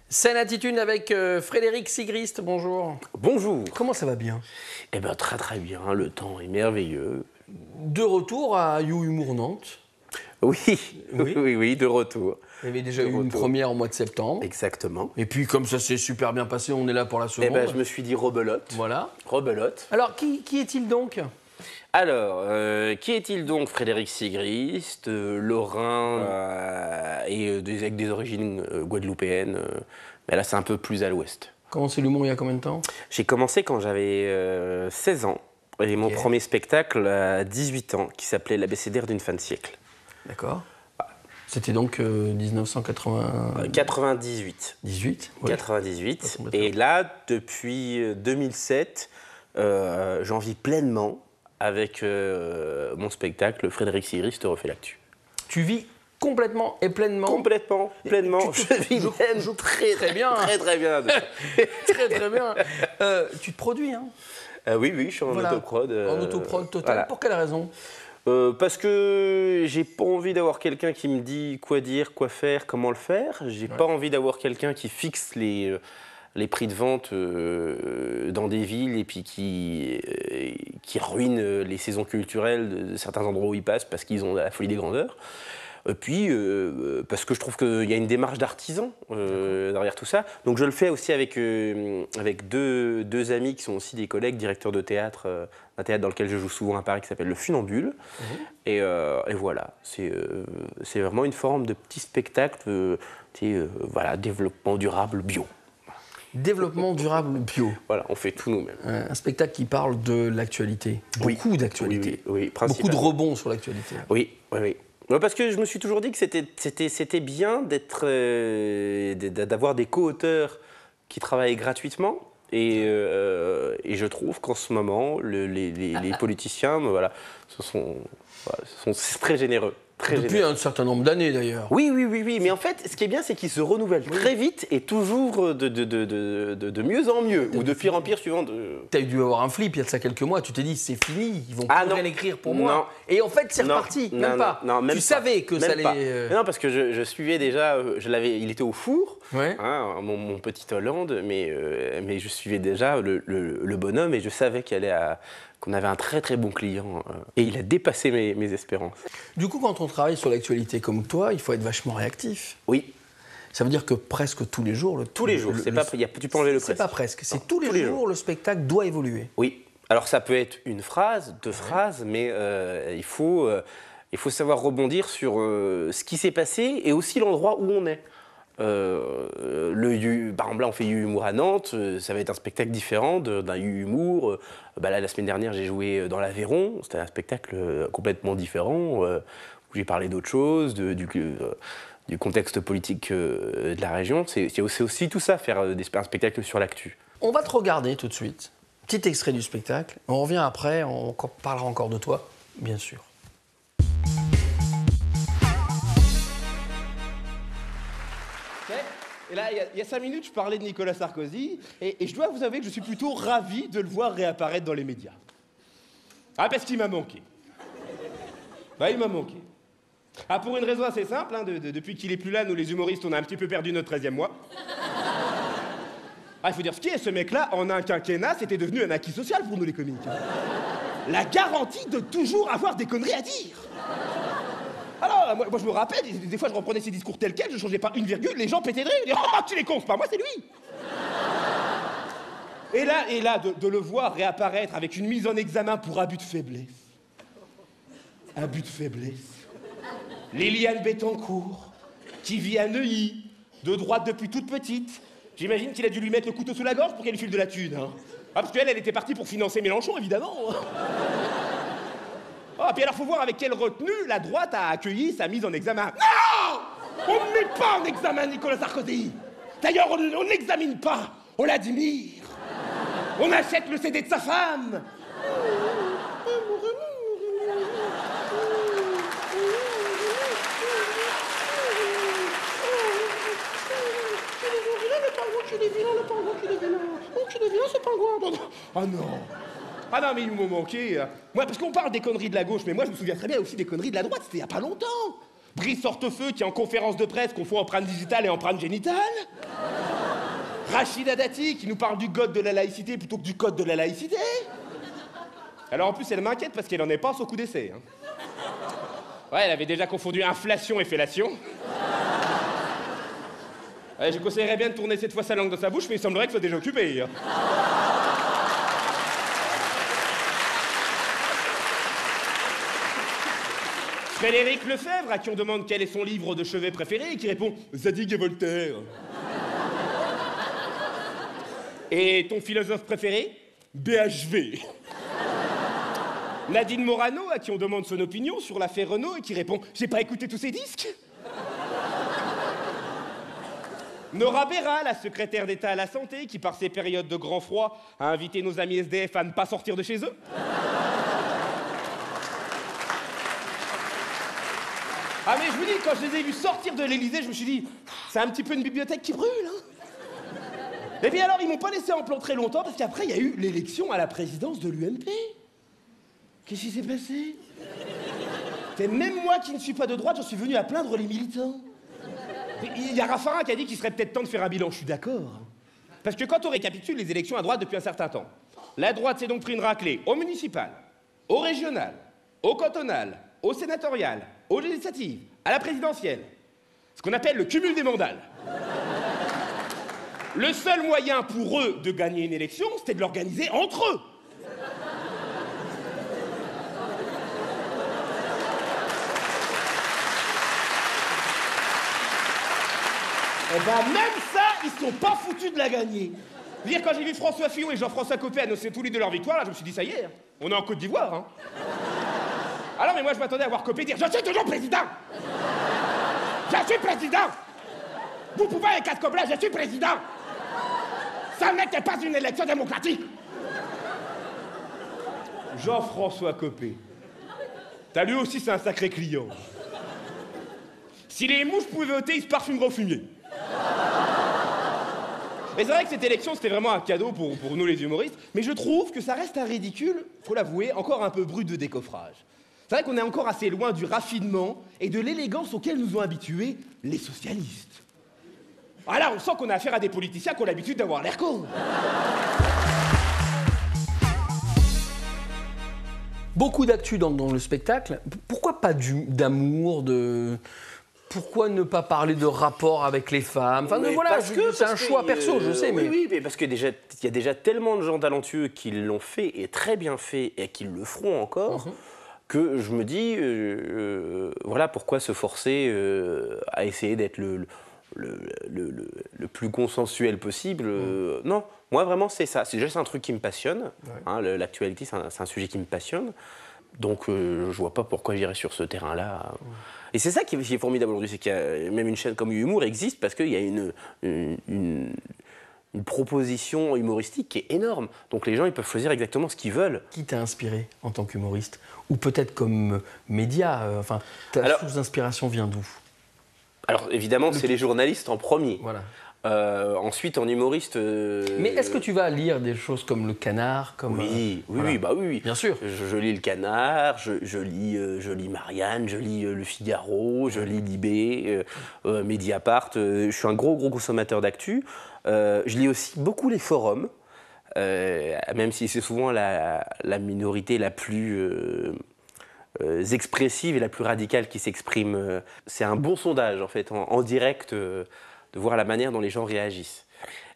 Scène Attitude avec Frédéric Sigrist, bonjour. Bonjour. Comment ça va bien? Eh bien, très très bien, le temps est merveilleux. De retour à You Humour Nantes. Oui, de retour. Il y avait déjà eu une première au mois de septembre. Exactement. Et puis, comme ça s'est super bien passé, on est là pour la seconde. Eh bien, je me suis dit rebelote. Voilà. Rebelote. Alors, qui est-il donc? Alors, qui est-il donc? Frédéric Sigrist, lorrain et avec des origines guadeloupéennes. Mais là, c'est un peu plus à l'ouest. Comment c'est l'humour il y a combien de temps? J'ai commencé quand j'avais 16 ans. Et mon premier spectacle à 18 ans, qui s'appelait L'abécédaire d'une fin de siècle. D'accord. C'était donc 1980... 98. 18 ouais. 98. Et là, depuis 2007, j'en vis pleinement avec mon spectacle Frédéric Sigrist refait l'actu. Tu vis complètement et pleinement? Complètement, pleinement. Je vis très bien. Très bien. Très bien. Tu te produis, hein? Oui, je suis en autoprod. En autoprod total. Voilà. Pour quelle raison? Parce que j'ai pas envie d'avoir quelqu'un qui me dit quoi dire, quoi faire, comment le faire. J'ai pas envie d'avoir quelqu'un qui fixe les prix de vente dans des villes et puis qui ruine les saisons culturelles de certains endroits où ils passent parce qu'ils ont la folie des grandeurs. Puis, parce que je trouve qu'il y a une démarche d'artisan derrière tout ça. Donc je le fais aussi avec deux amis qui sont aussi des collègues, directeurs de théâtre, un théâtre dans lequel je joue souvent à Paris qui s'appelle Le Funambule. Et voilà, c'est vraiment une forme de petit spectacle, développement durable bio. Développement durable bio. Voilà, on fait tout nous-mêmes. Un spectacle qui parle de l'actualité. Beaucoup d'actualité. Oui, beaucoup de rebonds sur l'actualité. Oui. Parce que je me suis toujours dit que c'était bien d'avoir des co-auteurs qui travaillent gratuitement. Et je trouve qu'en ce moment, les politiciens sont très généreux. Depuis un certain nombre d'années d'ailleurs. Oui. Mais en fait, ce qui est bien, c'est qu'ils se renouvellent très vite et toujours de mieux en mieux, ou de pire en pire suivant. Tu as dû avoir un flip il y a de ça quelques mois, tu t'es dit c'est fini, ils vont plus rien écrire pour moi. Et en fait, c'est reparti, même pas. Tu savais que ça allait. Non, parce que je suivais déjà, il était au four, mon petit Hollande, mais je suivais déjà le bonhomme et je savais qu'on avait un très très bon client et il a dépassé mes espérances. Du coup, quand on travaille sur l'actualité comme toi, il faut être vachement réactif. Oui. Ça veut dire que presque tous les jours... tu peux enlever le presque. C'est pas presque, c'est tous les jours le spectacle doit évoluer. Oui. Alors ça peut être une phrase, deux phrases, mais il faut savoir rebondir sur ce qui s'est passé et aussi l'endroit où on est. Par exemple, là, on fait You Humour à Nantes, ça va être un spectacle différent d'un You Humour. Là, la semaine dernière, j'ai joué dans l'Aveyron, c'était un spectacle complètement différent, où j'ai parlé d'autre chose, du contexte politique de la région. C'est aussi tout ça, faire un spectacle sur l'actu. On va te regarder tout de suite. Petit extrait du spectacle. On revient après, on parlera encore de toi, bien sûr. Et là, il y a 5 minutes, je parlais de Nicolas Sarkozy, et je dois vous avouer que je suis plutôt ravi de le voir réapparaître dans les médias. Ah, parce qu'il m'a manqué. Il m'a manqué. Pour une raison assez simple, depuis qu'il est plus là, nous les humoristes, on a un petit peu perdu notre 13e mois. Il faut dire ce qui est, ce mec-là, en un quinquennat, c'était devenu un acquis social pour nous les comiques. La garantie de toujours avoir des conneries à dire. Alors, moi je me rappelle, des fois je reprenais ses discours tels quels, je changeais pas une virgule, les gens pétaient de rire, ils disaient « Oh, tu les cons, c'est pas moi, c'est lui !» Et là, de le voir réapparaître avec une mise en examen pour abus de faiblesse. Abus de faiblesse. Liliane Bettencourt, qui vit à Neuilly, de droite depuis toute petite. J'imagine qu'il a dû lui mettre le couteau sous la gorge pour qu'elle lui file de la thune. Parce qu'elle était partie pour financer Mélenchon, évidemment. Puis alors, faut voir avec quelle retenue la droite a accueilli sa mise en examen. Non! On ne met pas en examen Nicolas Sarkozy. D'ailleurs, on n'examine pas, on l'admire. On achète le CD de sa femme. Oh non. Ah non, mais ils m'ont manqué. Moi, parce qu'on parle des conneries de la gauche, mais moi, je me souviens très bien aussi des conneries de la droite. C'était il y a pas longtemps. Brice Hortefeux qui, en conférence de presse, confond empreinte digitale et empreinte génitale. Rachida Dati qui nous parle du code de la laïcité plutôt que du code de la laïcité. Alors en plus, elle m'inquiète parce qu'elle en est pas à son coup d'essai. Hein. Ouais, elle avait déjà confondu inflation et fellation. Ouais, je conseillerais bien de tourner cette fois sa langue dans sa bouche, mais il semblerait qu'elle soit déjà occupée. Hein. Frédéric Lefebvre, à qui on demande quel est son livre de chevet préféré, et qui répond « Zadig et Voltaire ». Et ton philosophe préféré? BHV. Nadine Morano, à qui on demande son opinion sur l'affaire Renault, et qui répond « J'ai pas écouté tous ces disques ». Nora Béra, la secrétaire d'État à la santé, qui par ces périodes de grand froid a invité nos amis SDF à ne pas sortir de chez eux. Ah mais je vous dis, quand je les ai vus sortir de l'Élysée, je me suis dit, c'est un petit peu une bibliothèque qui brûle, hein. Et puis alors, ils m'ont pas laissé en plan très longtemps, parce qu'après, il y a eu l'élection à la présidence de l'UMP. Qu'est-ce qui s'est passé? C'est même moi qui ne suis pas de droite, j'en suis venu à plaindre les militants. Il y a Raffarin qui a dit qu'il serait peut-être temps de faire un bilan, je suis d'accord. Parce que quand on récapitule les élections à droite depuis un certain temps, la droite s'est donc pris une raclée au municipal, au régional, au cantonal, au sénatorial, aux législatives, à la présidentielle. Ce qu'on appelle le cumul des mandats. Le seul moyen pour eux de gagner une élection, c'était de l'organiser entre eux. Eh ben même ça, ils sont pas foutus de la gagner. Je veux dire, quand j'ai vu François Fillon et Jean-François Copé annoncer tous les deux leur victoire, là, je me suis dit, ça y est, on est en Côte d'Ivoire, hein. Alors, mais moi, je m'attendais à voir Copé dire, je suis toujours président. Je suis président. Vous pouvez avec casque blanc, je suis président. Ça n'était pas une élection démocratique. Jean-François Copé. T'as lui aussi, c'est un sacré client. Si les mouches pouvaient voter, ils se parfumeraient au fumier. Mais c'est vrai que cette élection, c'était vraiment un cadeau pour nous les humoristes, mais je trouve que ça reste un ridicule, faut l'avouer, encore un peu brut de décoffrage. C'est vrai qu'on est encore assez loin du raffinement et de l'élégance auquel nous ont habitués les socialistes. Voilà, on sent qu'on a affaire à des politiciens qui ont l'habitude d'avoir l'air cons. Beaucoup d'actu dans le spectacle. Pourquoi pas d'amour, de... Pourquoi ne pas parler de rapport avec les femmes? Enfin, voilà, c'est un choix perso, je sais. Oui, mais parce que il y a déjà tellement de gens talentueux qui l'ont fait, et très bien fait, et qui le feront encore, que je me dis, voilà, pourquoi se forcer à essayer d'être le plus consensuel possible. Non, moi vraiment c'est ça. C'est juste un truc qui me passionne. Ouais. Hein, l'actualité, c'est un sujet qui me passionne. Donc je vois pas pourquoi j'irais sur ce terrain-là. Et c'est ça qui est formidable aujourd'hui, c'est qu'il y a même une chaîne comme Humour existe parce qu'il y a une proposition humoristique qui est énorme. Donc les gens, ils peuvent choisir exactement ce qu'ils veulent. Qui t'a inspiré en tant qu'humoriste? Ou peut-être comme média, ta source d'inspiration vient d'où? Alors évidemment, c'est les journalistes en premier. Voilà. Ensuite, en humoriste... Mais est-ce que tu vas lire des choses comme Le Canard comme, Oui, bien sûr. Je lis Le Canard, je lis Marianne, je lis Le Figaro, je lis Libé, Mediapart. Je suis un gros consommateur d'actu. Je lis aussi beaucoup les forums, même si c'est souvent la minorité la plus... expressive et la plus radicale qui s'exprime. C'est un bon sondage, en fait, en direct, de voir la manière dont les gens réagissent.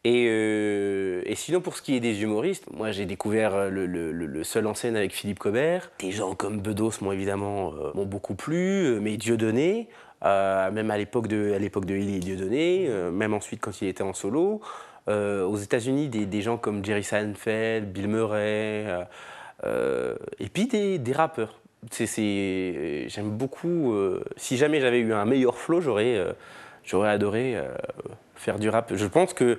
Et sinon, pour ce qui est des humoristes, moi, j'ai découvert le seul en scène avec Philippe Cobert. Des gens comme Bedos m'ont beaucoup plu, mais Dieudonné, même à l'époque de Élie et Dieudonné, même ensuite quand il était en solo. Aux États-Unis, des gens comme Jerry Seinfeld, Bill Murray, et puis des rappeurs. J'aime beaucoup. Si jamais j'avais eu un meilleur flow, j'aurais adoré faire du rap. Je pense que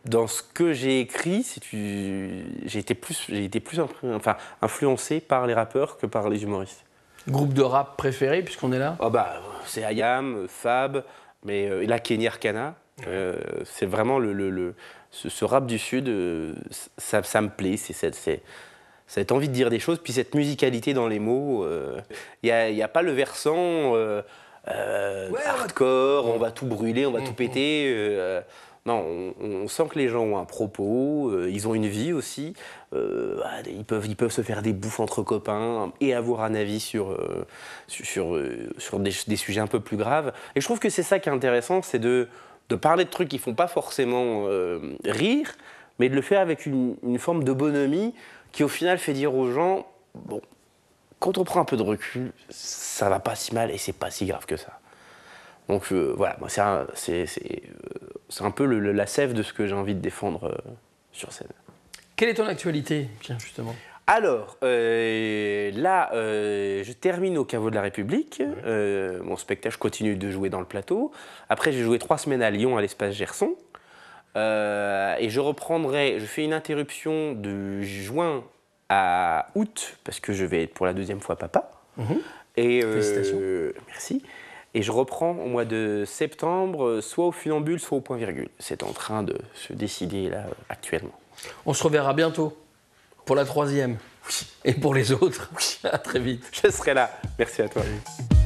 dans ce que j'ai écrit, j'ai été plus influencé par les rappeurs que par les humoristes. Groupe de rap préféré puisqu'on est là? C'est Ayam, Fab, mais là Kenny Arcana. C'est vraiment ce rap du Sud, ça me plaît. C'est cette envie de dire des choses, puis cette musicalité dans les mots. Il n'y a pas le versant hardcore, on va tout brûler, on va tout péter. Non, on sent que les gens ont un propos, ils ont une vie aussi. Ils peuvent se faire des bouffes entre copains et avoir un avis sur des sujets un peu plus graves. Et je trouve que c'est ça qui est intéressant, c'est de parler de trucs qui ne font pas forcément rire, mais de le faire avec une forme de bonhomie qui au final fait dire aux gens, bon, quand on prend un peu de recul, ça va pas si mal et c'est pas si grave que ça. Donc voilà, moi c'est un peu la sève de ce que j'ai envie de défendre sur scène. Quelle est ton actualité, tiens, justement? Alors, là, je termine au Caveau de la République. Mon spectacle, je continue de jouer dans le plateau. Après, j'ai joué 3 semaines à Lyon, à l'Espace Gerson. Et je fais une interruption de juin à août, parce que je vais être pour la 2e fois papa. Et, félicitations. Merci. Et je reprends au mois de septembre, soit au Funambule, soit au Point Virgule. C'est en train de se décider là, actuellement. On se reverra bientôt pour la 3e. Oui. Et pour les autres. À très vite. Je serai là. Merci à toi. Salut.